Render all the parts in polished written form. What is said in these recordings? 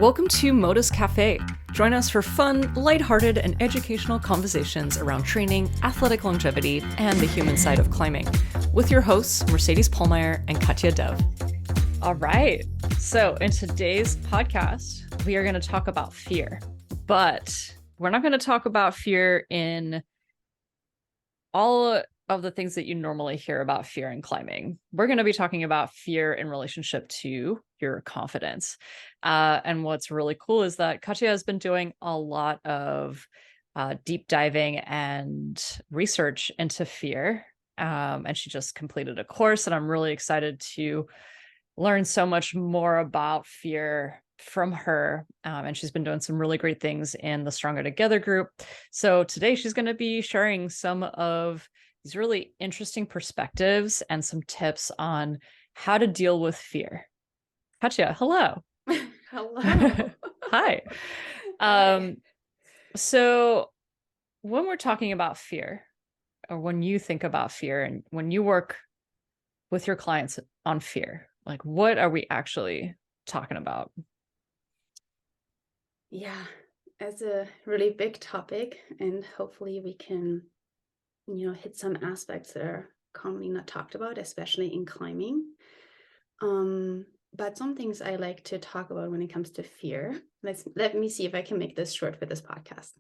Welcome to Modus Cafe. Join us for fun, lighthearted, and educational conversations around training, athletic longevity, and the human side of climbing, with your hosts, Mercedes Pollmeyer and Katja Dev. All right. So in today's podcast, we are going to talk about fear, but we're not going to talk about fear in all of the things that you normally hear about fear in climbing. We're going to be talking about fear in relationship to your confidence. And what's really cool is that Katja has been doing a lot of deep diving and research into fear. And she just completed a course, and I'm really excited to learn so much more about fear from her. And she's been doing some really great things in the Stronger Together group. So today she's going to be sharing some of these really interesting perspectives and some tips on how to deal with fear. Katja, hello. Hello. Hi. Hi. So when we're talking about fear, or when you think about fear and when you work with your clients on fear, like what are we actually talking about? Yeah, it's a really big topic, and hopefully we can, hit some aspects that are commonly not talked about, especially in climbing. But some things I like to talk about when it comes to fear. Let me see if I can make this short for this podcast.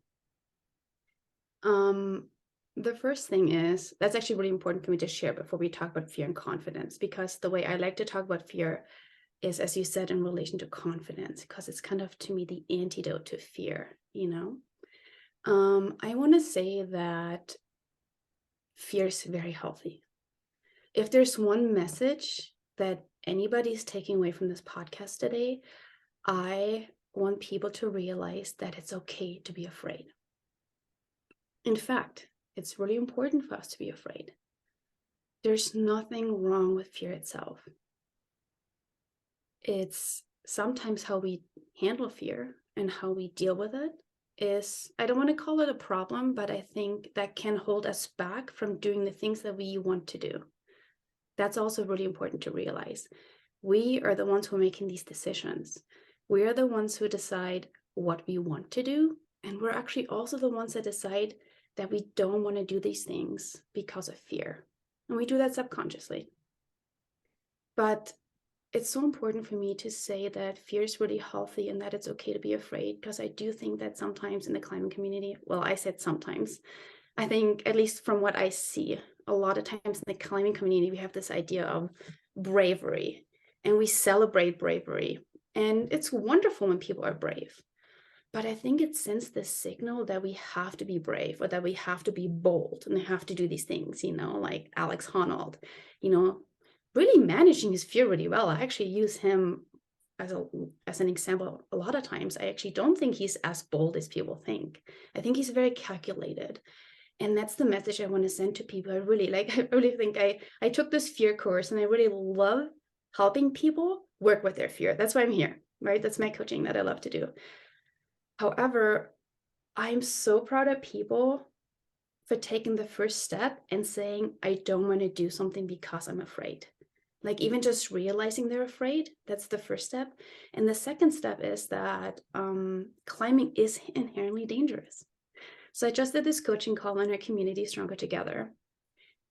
The first thing is that's actually really important for me to share before we talk about fear and confidence, because the way I like to talk about fear is, as you said, in relation to confidence, because it's kind of, to me, the antidote to fear. I want to say that fear is very healthy. If there's one message that anybody's taking away from this podcast today, I want people to realize that it's okay to be afraid. In fact, it's really important for us to be afraid. There's nothing wrong with fear itself. It's sometimes how we handle fear and how we deal with it is, I don't want to call it a problem, but I think that can hold us back from doing the things that we want to do. That's also really important to realize. We are the ones who are making these decisions. We are the ones who decide what we want to do. And we're actually also the ones that decide that we don't want to do these things because of fear. And we do that subconsciously. But it's so important for me to say that fear is really healthy and that it's okay to be afraid, because I do think that sometimes in the climbing community, well, I said sometimes, I think, at least from what I see, a lot of times in the climbing community, we have this idea of bravery, and we celebrate bravery. And it's wonderful when people are brave. But I think it sends this signal that we have to be brave, or that we have to be bold and have to do these things, like Alex Honnold, really managing his fear really well. I actually use him as an example a lot of times. I actually don't think he's as bold as people think. I think he's very calculated. And that's the message I want to send to people. I really think I took this fear course, and I really love helping people work with their fear. That's why I'm here, right? That's my coaching that I love to do. However, I'm so proud of people for taking the first step and saying, I don't want to do something because I'm afraid. Like, even just realizing they're afraid, that's the first step. And the second step is that climbing is inherently dangerous. So I just did this coaching call on our community, Stronger Together.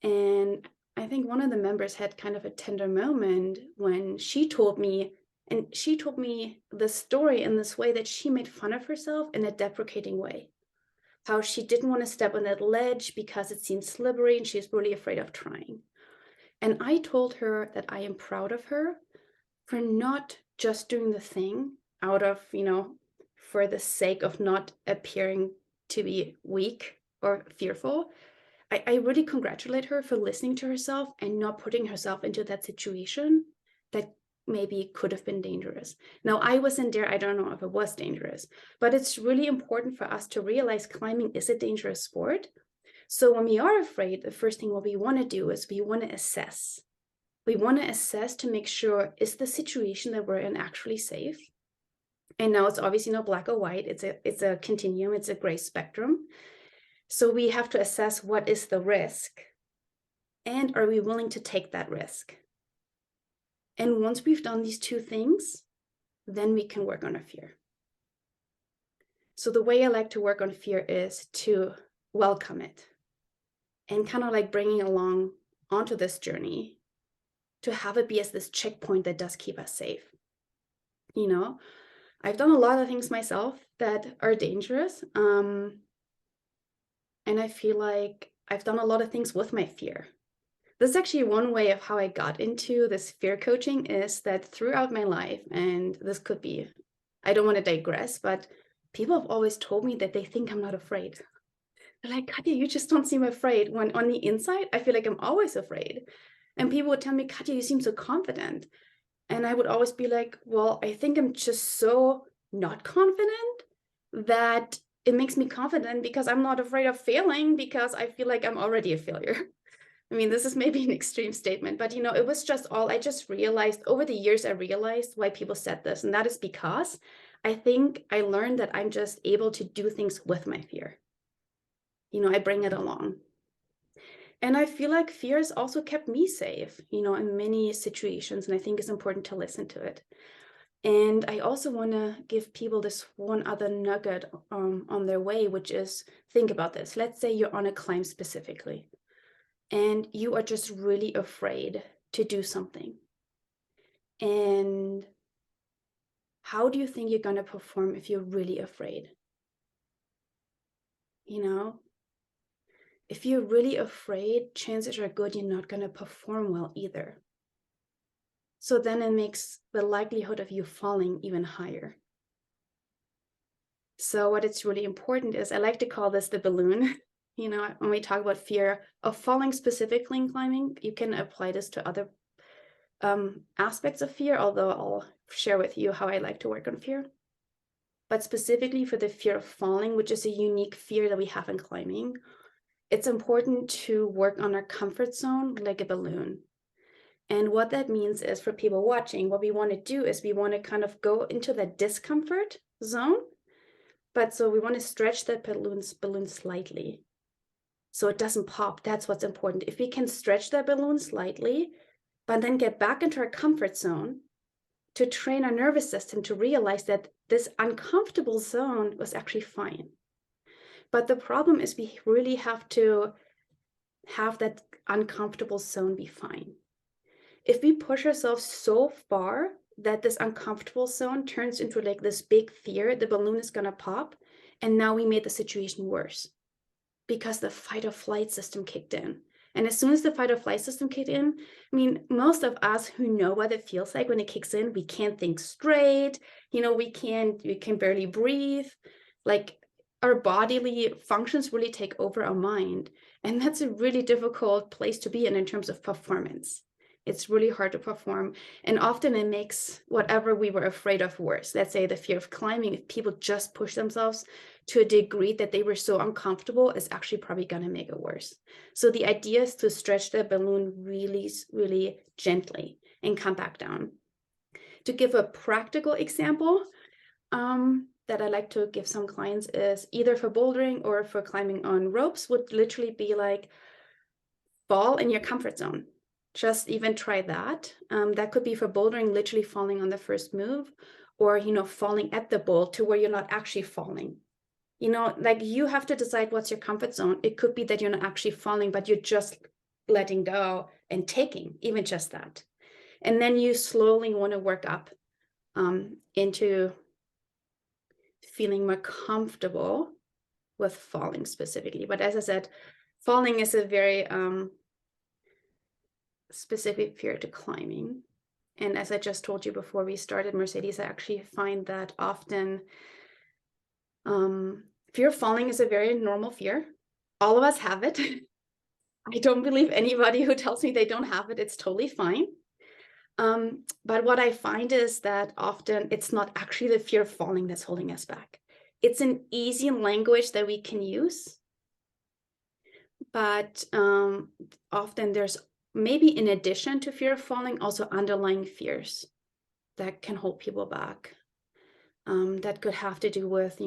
And I think one of the members had kind of a tender moment when she told me the story in this way that she made fun of herself in a deprecating way. How she didn't want to step on that ledge because it seemed slippery and she's really afraid of trying. And I told her that I am proud of her for not just doing the thing out of, for the sake of not appearing to be weak or fearful. I really congratulate her for listening to herself and not putting herself into that situation that maybe could have been dangerous. Now, I wasn't there. I don't know if it was dangerous, but it's really important for us to realize climbing is a dangerous sport. So when we are afraid, the first thing what we want to do is we want to assess. We want to assess to make sure, is the situation that we're in actually safe? And now it's obviously not black or white. It's a continuum. It's a gray spectrum. So we have to assess, what is the risk? And are we willing to take that risk? And once we've done these two things, then we can work on our fear. So the way I like to work on fear is to welcome it and kind of like bringing along onto this journey to have it be as this checkpoint that does keep us safe. You know, I've done a lot of things myself that are dangerous. And I feel like I've done a lot of things with my fear. This is actually one way of how I got into this fear coaching is that throughout my life, and this could be, I don't want to digress, but people have always told me that they think I'm not afraid. They're like, Katya, you just don't seem afraid. When on the inside, I feel like I'm always afraid. And people would tell me, Katya, you seem so confident. And I would always be like, well, I think I'm just so not confident that it makes me confident because I'm not afraid of failing because I feel like I'm already a failure. I mean, this is maybe an extreme statement, but it was just I just realized over the years, I realized why people said this. And that is because I think I learned that I'm just able to do things with my fear. I bring it along. And I feel like fear has also kept me safe, in many situations. And I think it's important to listen to it. And I also want to give people this one other nugget on their way, which is think about this. Let's say you're on a climb specifically, and you are just really afraid to do something. And how do you think you're going to perform if you're really afraid? If you're really afraid, chances are good you're not going to perform well either. So then it makes the likelihood of you falling even higher. So what it's really important is, I like to call this the balloon. When we talk about fear of falling specifically in climbing, you can apply this to other aspects of fear, although I'll share with you how I like to work on fear. But specifically for the fear of falling, which is a unique fear that we have in climbing, it's important to work on our comfort zone like a balloon. And what that means is, for people watching, what we want to do is we want to kind of go into the discomfort zone. But so we want to stretch that balloon slightly so it doesn't pop. That's what's important. If we can stretch that balloon slightly, but then get back into our comfort zone to train our nervous system to realize that this uncomfortable zone was actually fine. But the problem is we really have to have that uncomfortable zone be fine. If we push ourselves so far that this uncomfortable zone turns into like this big fear, the balloon is going to pop. And now we made the situation worse because the fight or flight system kicked in. And as soon as the fight or flight system kicked in, I mean, most of us who know what it feels like when it kicks in, we can't think straight. We can barely breathe. Like, our bodily functions really take over our mind. And that's a really difficult place to be in terms of performance. It's really hard to perform. And often it makes whatever we were afraid of worse. Let's say the fear of climbing, if people just push themselves to a degree that they were so uncomfortable, is actually probably going to make it worse. So the idea is to stretch the balloon really, really gently and come back down. To give a practical example that I like to give some clients is either for bouldering or for climbing on ropes would literally be like, fall in your comfort zone. Just even try that. That could be for bouldering, literally falling on the first move, or, falling at the bowl to where you're not actually falling. Like, you have to decide what's your comfort zone. It could be that you're not actually falling, but you're just letting go and taking, even just that. And then you slowly want to work up into feeling more comfortable with falling specifically. But as I said, falling is a very specific fear to climbing. And as I just told you before we started, Mercedes, I actually find that often fear of falling is a very normal fear. All of us have it. I don't believe anybody who tells me they don't have it. It's totally fine. But what I find is that often it's not actually the fear of falling that's holding us back. It's an easy language that we can use. But often there's maybe, in addition to fear of falling, also underlying fears that can hold people back. That could have to do with,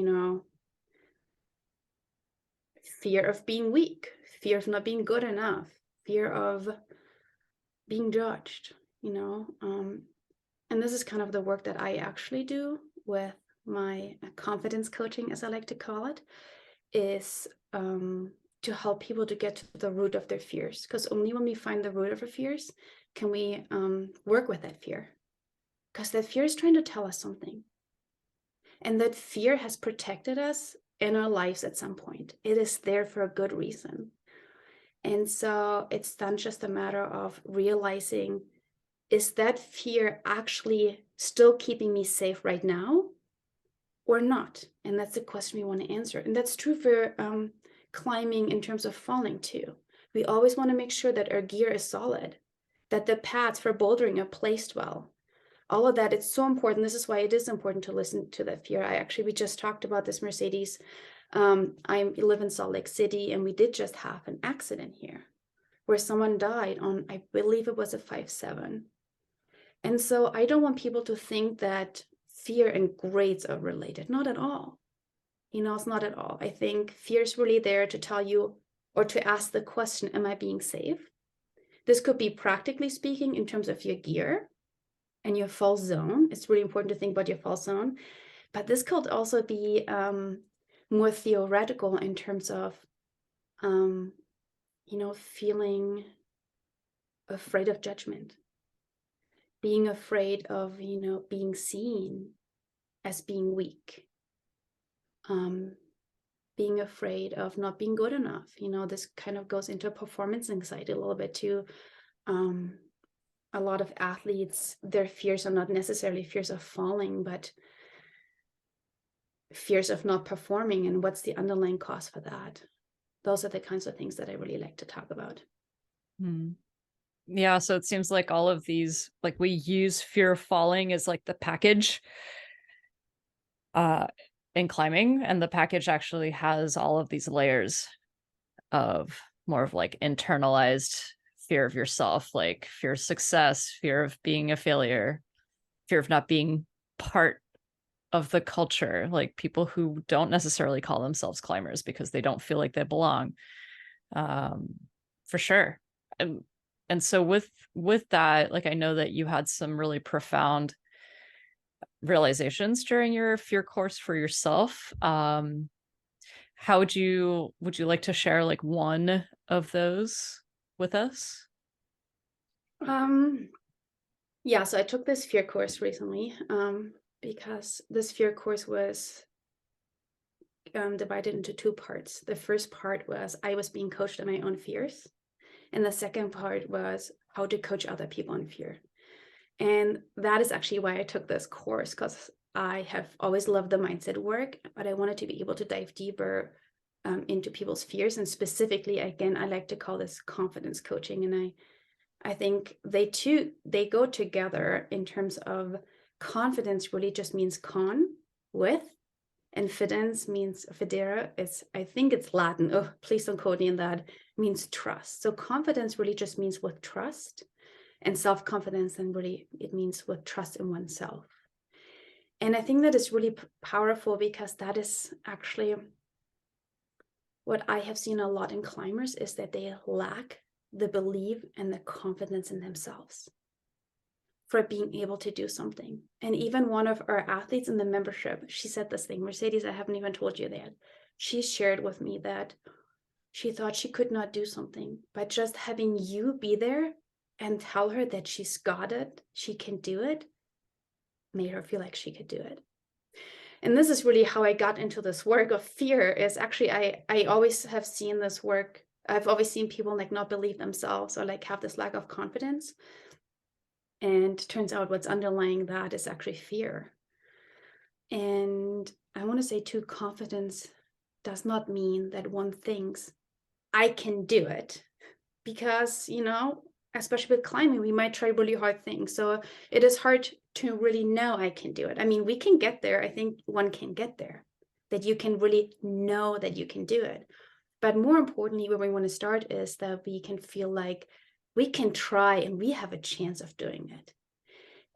fear of being weak, fear of not being good enough, fear of being judged, and this is kind of the work that I actually do with my confidence coaching, as I like to call it, is to help people to get to the root of their fears. Because only when we find the root of our fears can we work with that fear. Because that fear is trying to tell us something. And that fear has protected us in our lives at some point. It is there for a good reason. And so it's then just a matter of realizing, is that fear actually still keeping me safe right now or not? And that's the question we want to answer. And that's true for climbing in terms of falling too. We always want to make sure that our gear is solid, that the pads for bouldering are placed well. All of that, it's so important. This is why it is important to listen to that fear. We just talked about this, Mercedes. I live in Salt Lake City, and we did just have an accident here where someone died on, I believe it was a 5-7. And so I don't want people to think that fear and grades are related. Not at all. It's not at all. I think fear is really there to tell you or to ask the question, am I being safe? This could be practically speaking in terms of your gear and your fall zone. It's really important to think about your fall zone. But this could also be more theoretical in terms of, feeling afraid of judgment, being afraid of, being seen as being weak, being afraid of not being good enough. This kind of goes into performance anxiety a little bit too. A lot of athletes, their fears are not necessarily fears of falling, but fears of not performing, and what's the underlying cause for that. Those are the kinds of things that I really like to talk about. Yeah, so it seems like all of these, like, we use fear of falling as like the package in climbing, and the package actually has all of these layers of more of like internalized fear of yourself, like fear of success, fear of being a failure, fear of not being part of the culture, like people who don't necessarily call themselves climbers because they don't feel like they belong. For sure. And so with that, like, I know that you had some really profound realizations during your fear course for yourself. How would you like to share like one of those with us? Yeah, so I took this fear course recently because this fear course was divided into two parts. The first part was I was being coached in my own fears. And the second part was how to coach other people in fear. And that is actually why I took this course, because I have always loved the mindset work, but I wanted to be able to dive deeper into people's fears. And specifically, again, I like to call this confidence coaching. And I think they go together in terms of confidence really just means with, and fidens means fidere. I think it's Latin. Oh, please don't quote me on that. Means trust. So confidence really just means with trust, and self-confidence then really it means with trust in oneself. And I think that is really powerful, because that is actually what I have seen a lot in climbers, is that they lack the belief and the confidence in themselves for being able to do something. And even one of our athletes in the membership, she said this thing, Mercedes, I haven't even told you that. She shared with me that she thought she could not do something, but just having you be there and tell her that she's got it, she can do it, made her feel like she could do it. And this is really how I got into this work of fear. Is actually, I always have seen this work. I've always seen people like not believe themselves or like have this lack of confidence. And turns out what's underlying that is actually fear. And I want to say too, confidence does not mean that one thinks I can do it, because, especially with climbing, we might try really hard things. So it is hard to really know I can do it. I mean, we can get there. I think one can get there, that you can really know that you can do it. But more importantly, where we want to start is that we can feel like we can try and we have a chance of doing it.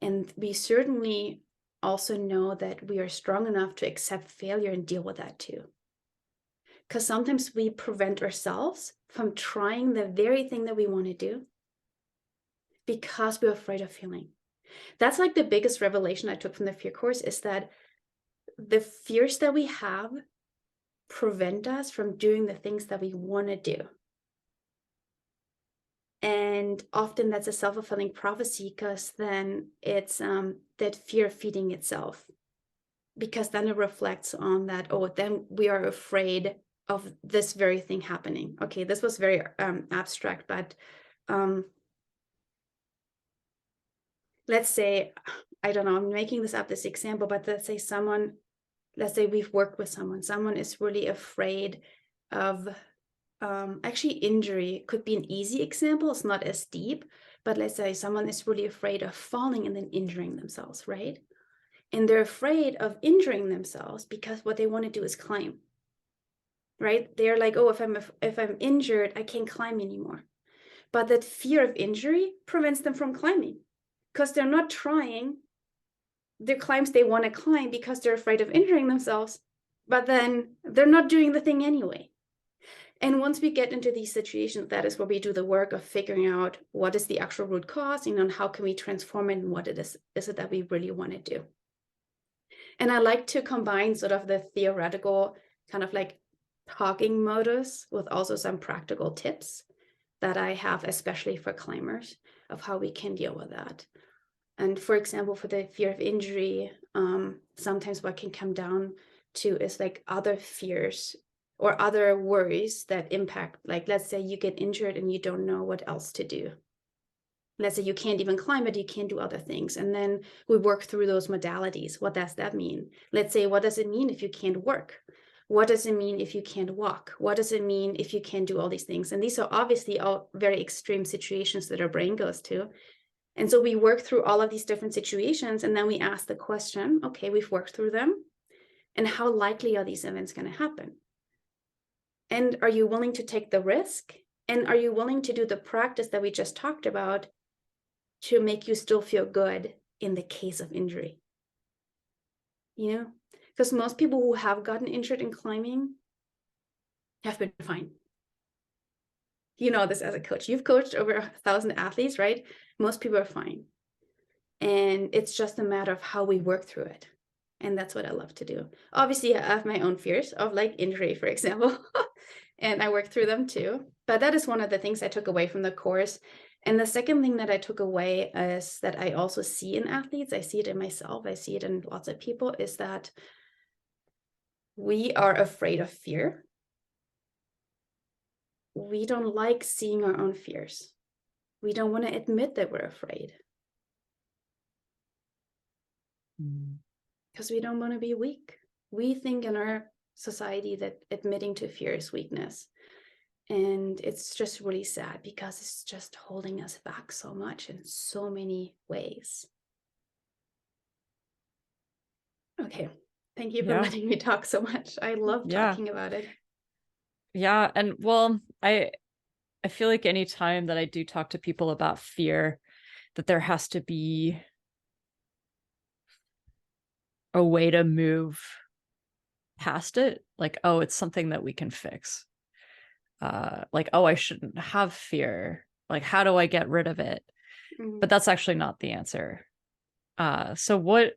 And we certainly also know that we are strong enough to accept failure and deal with that too. Because sometimes we prevent ourselves from trying the very thing that we want to do because we're afraid of failing. That's like the biggest revelation I took from the fear course, is that the fears that we have prevent us from doing the things that we want to do. And often that's a self-fulfilling prophecy, because then it's that fear feeding itself. Because then it reflects on that, oh, then we are afraid of this very thing happening. Okay, this was very abstract, but let's say, I don't know, I'm making this up, this example, but let's say we've worked with someone is really afraid of actually injury. Could be an easy example, it's not as deep, but let's say someone is really afraid of falling and then injuring themselves, right? And they're afraid of injuring themselves because what they want to do is climb, right? They're like, oh, if I'm injured, I can't climb anymore. But that fear of injury prevents them from climbing, because they're not trying the climbs they want to climb because they're afraid of injuring themselves, but then they're not doing the thing anyway. And once we get into these situations, that is where we do the work of figuring out what is the actual root cause, and how can we transform it, and what it is it that we really want to do. And I like to combine sort of the theoretical kind of like talking modus with also some practical tips that I have, especially for climbers, of how we can deal with that. And for example, for the fear of injury, sometimes what can come down to is like other fears or other worries that impact, like let's say you get injured and you don't know what else to do. Let's say you can't even climb, but you can't do other things. And then we work through those modalities. What does that mean? Let's say, what does it mean if you can't work? What does it mean if you can't walk? What does it mean if you can't do all these things? And these are obviously all very extreme situations that our brain goes to. And so we work through all of these different situations, and then we ask the question, okay, we've worked through them, and how likely are these events going to happen? And are you willing to take the risk? And are you willing to do the practice that we just talked about to make you still feel good in the case of injury? Because most people who have gotten injured in climbing have been fine. You know this as a coach. You've coached over 1,000 athletes, right? Most people are fine. And it's just a matter of how we work through it. And that's what I love to do. Obviously, I have my own fears of like injury, for example, and I work through them too. But that is one of the things I took away from the course. And the second thing that I took away is that I also see in athletes, I see it in myself, I see it in lots of people, is that we are afraid of fear. We don't like seeing our own fears. We don't want to admit that we're afraid. Because we don't want to be weak. We think in our society that admitting to fear is weakness. And it's just really sad, because it's just holding us back so much in so many ways. Okay. Thank you for letting me talk so much. I love talking about it. Yeah. And well, I feel like anytime that I do talk to people about fear, that there has to be a way to move past it. Like, oh, it's something that we can fix. Like, oh, I shouldn't have fear. Like, how do I get rid of it? Mm-hmm. But that's actually not the answer. So what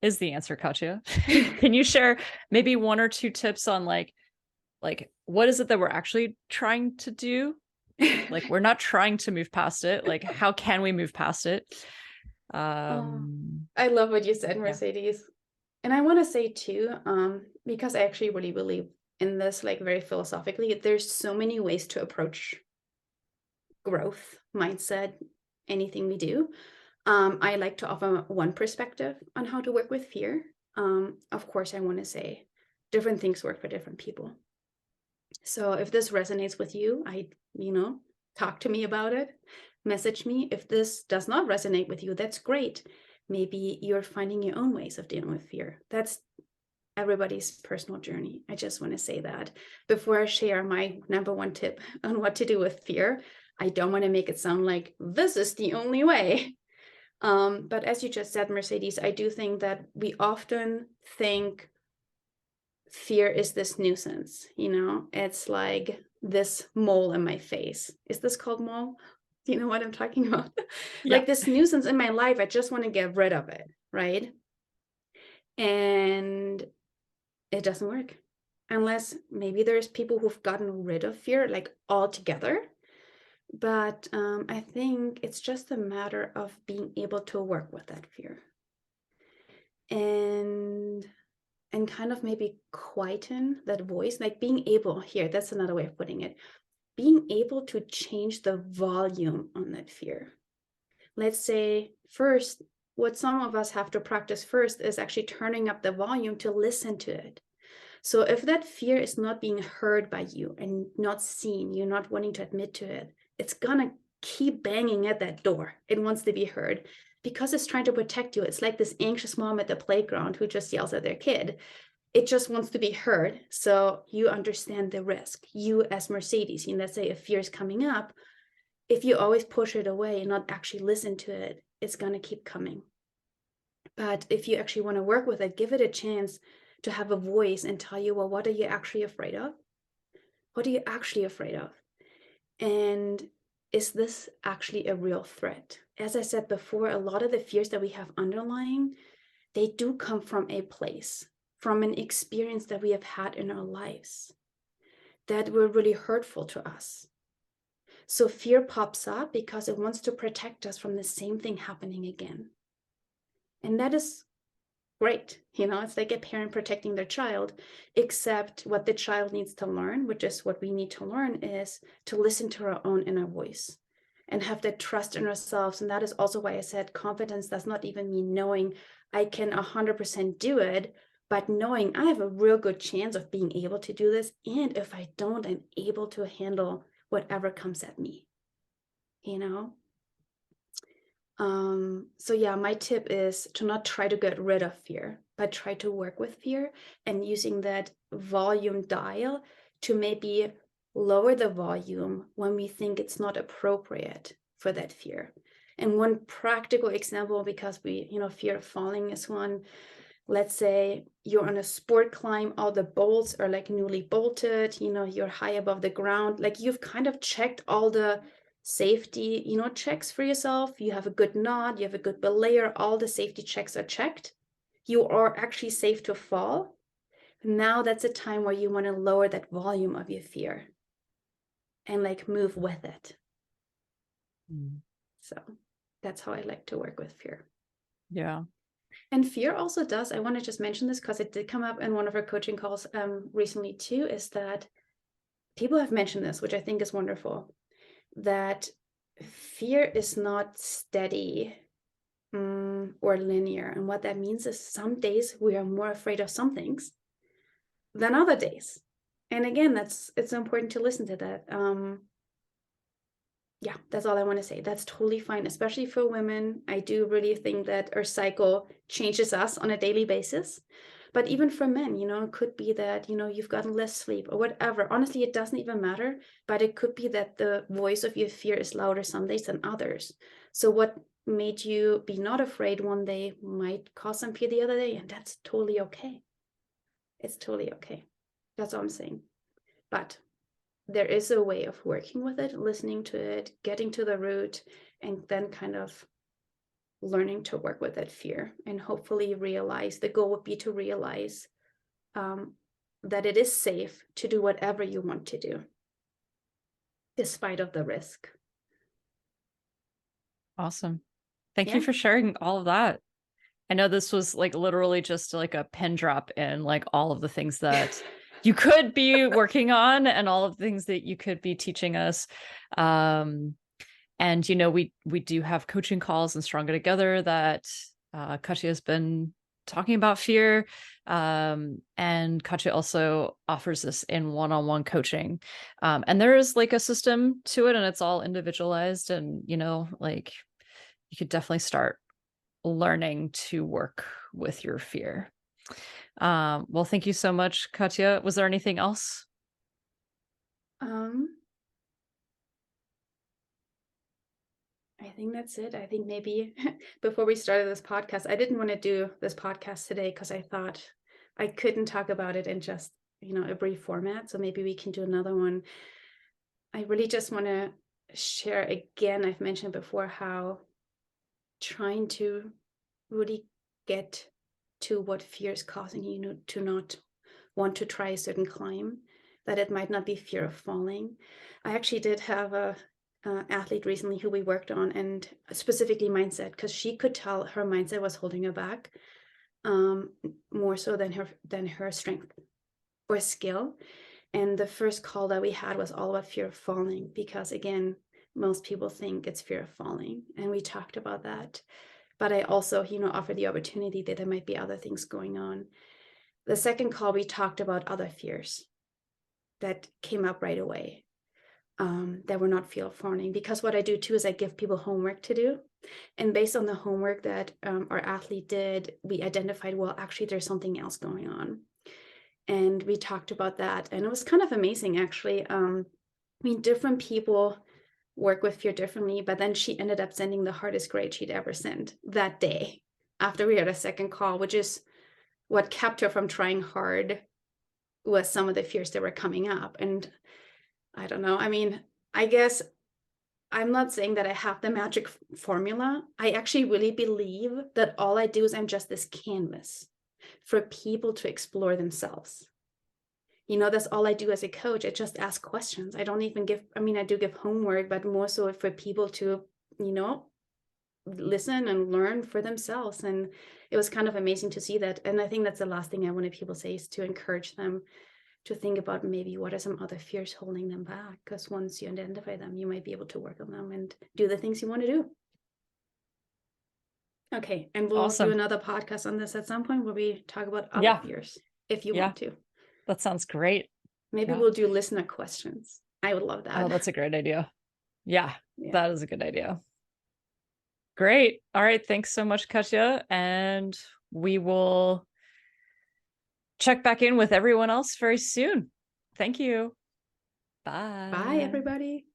is the answer, Katya? Can you share maybe one or two tips on like what is it that we're actually trying to do? Like, we're not trying to move past it. Like, how can we move past it? I love what you said, Mercedes. Yeah. And I want to say too, because I actually really believe in this, like very philosophically, there's so many ways to approach growth, mindset, anything we do. I like to offer one perspective on how to work with fear. Of course, I want to say different things work for different people. So if this resonates with you, talk to me about it, message me. If this does not resonate with you, that's great. Maybe you're finding your own ways of dealing with fear. That's everybody's personal journey. I just want to say that before I share my number one tip on what to do with fear. I don't want to make it sound like this is the only way. But as you just said, Mercedes, I do think that we often think fear is this nuisance, it's like this mole in my face. Is this called mole? Do you know what I'm talking about? Yeah. Like this nuisance in my life, I just want to get rid of it, right? And it doesn't work unless maybe there's people who've gotten rid of fear like altogether. But I think it's just a matter of being able to work with that fear and kind of maybe quieten that voice, like being able, here, that's another way of putting it, being able to change the volume on that fear. Let's say first, what some of us have to practice first is actually turning up the volume to listen to it. So if that fear is not being heard by you and not seen, you're not wanting to admit to it, it's gonna keep banging at that door. It wants to be heard because it's trying to protect you. It's like this anxious mom at the playground who just yells at their kid. It just wants to be heard. So you understand the risk. You as Mercedes, let's say if fear is coming up, if you always push it away and not actually listen to it, it's going to keep coming. But if you actually want to work with it, give it a chance to have a voice and tell you, well, what are you actually afraid of? What are you actually afraid of? And is this actually a real threat? As I said before, a lot of the fears that we have underlying, they do come from a place, from an experience that we have had in our lives that were really hurtful to us. So fear pops up because it wants to protect us from the same thing happening again. And that is great. It's like a parent protecting their child, except what the child needs to learn, which is what we need to learn, is to listen to our own inner voice and have that trust in ourselves. And that is also why I said confidence does not even mean knowing I can 100% do it, but knowing I have a real good chance of being able to do this. And if I don't, I'm able to handle whatever comes at me, So yeah, my tip is to not try to get rid of fear, but try to work with fear and using that volume dial to maybe lower the volume when we think it's not appropriate for that fear. And one practical example, because fear of falling is one. Let's say you're on a sport climb, all the bolts are like newly bolted, you're high above the ground, like you've kind of checked all the safety, checks for yourself. You have a good knot, you have a good belayer, all the safety checks are checked. You are actually safe to fall. Now that's a time where you want to lower that volume of your fear and like move with it. So that's how I like to work with fear. Yeah. And fear also does, I want to just mention this because it did come up in one of our coaching calls recently too, is that people have mentioned this, which I think is wonderful, that fear is not steady or linear. And what that means is some days we are more afraid of some things than other days. And again, it's important to listen to that. Yeah, that's all I want to say. That's totally fine, especially for women. I do really think that our cycle changes us on a daily basis. But even for men, it could be that, you've gotten less sleep or whatever. Honestly, it doesn't even matter. But it could be that the voice of your fear is louder some days than others. So what made you be not afraid one day might cause some fear the other day. And that's totally okay. It's totally okay. That's all I'm saying. But there is a way of working with it, listening to it, getting to the root, and then kind of learning to work with that fear and hopefully realize, the goal would be to realize that it is safe to do whatever you want to do, despite of the risk. Awesome. Thank you for sharing all of that. I know this was like literally just like a pin drop in like all of the things that you could be working on and all of the things that you could be teaching us. And, we do have coaching calls and Stronger Together that Katya has been talking about fear. And Katya also offers this in one-on-one coaching. And there is like a system to it and it's all individualized and, like you could definitely start learning to work with your fear. Well, thank you so much, Katya. Was there anything else? I think that's it. I think maybe before we started this podcast, I didn't want to do this podcast today because I thought I couldn't talk about it in just, a brief format. So maybe we can do another one. I really just want to share again, I've mentioned before how trying to really get to what fear is causing you to not want to try a certain climb, that it might not be fear of falling. I actually did have a athlete recently who we worked on, and specifically mindset, because she could tell her mindset was holding her back, more so than her strength or skill. And the first call that we had was all about fear of falling, because again, most people think it's fear of falling, and we talked about that. But I also, offered the opportunity that there might be other things going on. The second call, we talked about other fears that came up right away, that were not fear of falling. Because what I do too is I give people homework to do. And based on the homework that our athlete did, we identified, well, actually, there's something else going on. And we talked about that. And it was kind of amazing, actually. I mean, different people work with fear differently, but then she ended up sending the hardest grade she'd ever sent that day after we had a second call, which is what kept her from trying hard, was some of the fears that were coming up. And I don't know. I mean, I guess I'm not saying that I have the magic formula. I actually really believe that all I do is I'm just this canvas for people to explore themselves. That's all I do as a coach. I just ask questions. I don't even I do give homework, but more so for people to, listen and learn for themselves. And it was kind of amazing to see that. And I think that's the last thing I wanted people to say, is to encourage them to think about maybe what are some other fears holding them back. Because once you identify them, you might be able to work on them and do the things you want to do. Okay. And we'll do another podcast on this at some point where we talk about other fears, if you want to. That sounds great. Maybe we'll do listener questions. I would love that. Oh, that's a great idea. Yeah, that is a good idea. Great. All right. Thanks so much, Katja. And we will check back in with everyone else very soon. Thank you. Bye. Bye, everybody.